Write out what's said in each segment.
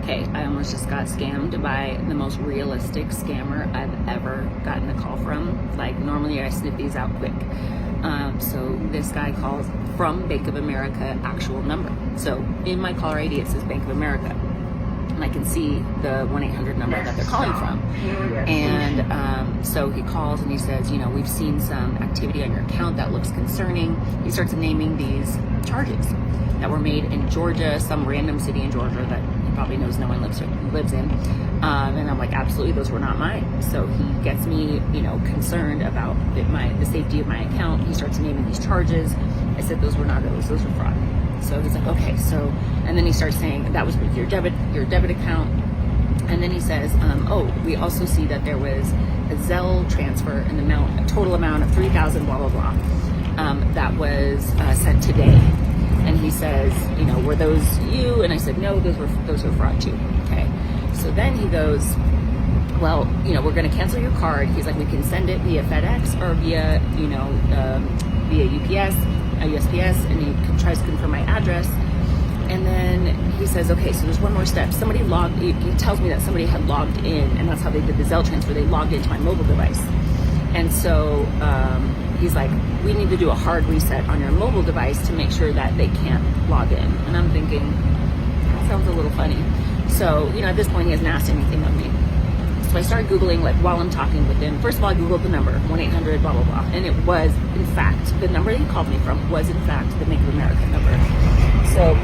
Okay, I almost just got scammed by the most realistic scammer I've ever gotten a call from. Like, normally I sniff these out quick. So this guy calls from Bank of America actual number. So in my caller ID it says Bank of America, and I can see the 1-800 number that they're calling from. And so he calls and he says, you know, we've seen some activity on your account that looks concerning. He starts naming these charges that were made in Georgia, some random city in Georgia that he probably knows no one lives in. And I'm like, absolutely, those were not mine. So he gets me, you know, concerned about the safety of my account. He starts naming these charges. I said, those were not those were fraud. So he's like, okay, so, and then he starts saying that was with your debit account. And then he says, oh, we also see that there was a Zelle transfer, a total amount of $3,000, blah, blah, blah, that was sent today. And he says, you know, were those you? And I said, no, those were fraud too. Okay. So then he goes, well, you know, we're going to cancel your card. He's like, we can send it via FedEx or via, you know, via UPS, USPS. And he tries to confirm my address. And then he says, okay, so there's one more step. He tells me that somebody had logged in, and that's how they did the Zelle transfer. They logged into my mobile device. And so he's like, we need to do a hard reset on your mobile device to make sure that they can't log in. And I'm thinking, that sounds a little funny. So, you know, at this point, he hasn't asked anything of me. So I started Googling, like, while I'm talking with him. First of all, I Googled the number, 1-800, blah, blah, blah. And it was, in fact, the number that he called me from was, in fact, the Bank of America number. So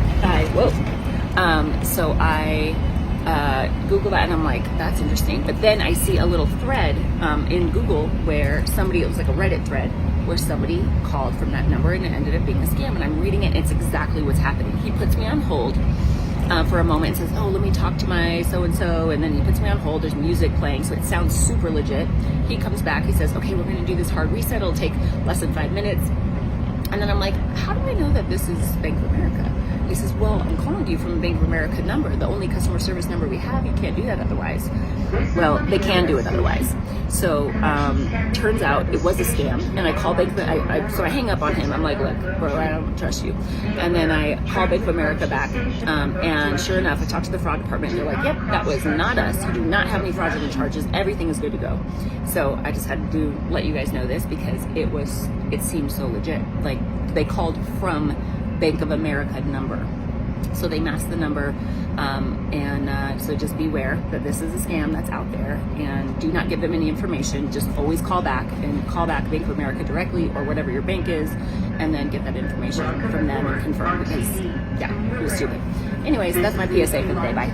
I Google that, and I'm like, that's interesting. But then I see a little thread in Google where it was like a Reddit thread, where somebody called from that number and it ended up being a scam. And I'm reading it, and it's exactly what's happening. He puts me on hold for a moment and says, oh, let me talk to my so-and-so. And then he puts me on hold. There's music playing, so it sounds super legit. He comes back. He says, okay, we're going to do this hard reset. It'll take less than 5 minutes. And then I'm like, how do I know that this is Bank of America? He says, well, I'm calling you from a Bank of America number, the only customer service number we have. You can't do that otherwise. Well, they can do it otherwise. So turns out it was a scam, and I call so I hang up on him. I'm like, look, bro, I don't trust you. And then I call Bank of America back, and sure enough, I talked to the fraud department, and they're like, yep, that was not us. You do not have any fraudulent charges. Everything is good to go. So I just had to let you guys know this because it seemed so legit. Like, they called from Bank of America number. So they masked the number, so just beware that this is a scam that's out there, and do not give them any information. Just always call back Bank of America directly, or whatever your bank is, and then get that information from them and confirm, because, yeah, it was stupid. Anyways, that's my PSA for the day. Bye.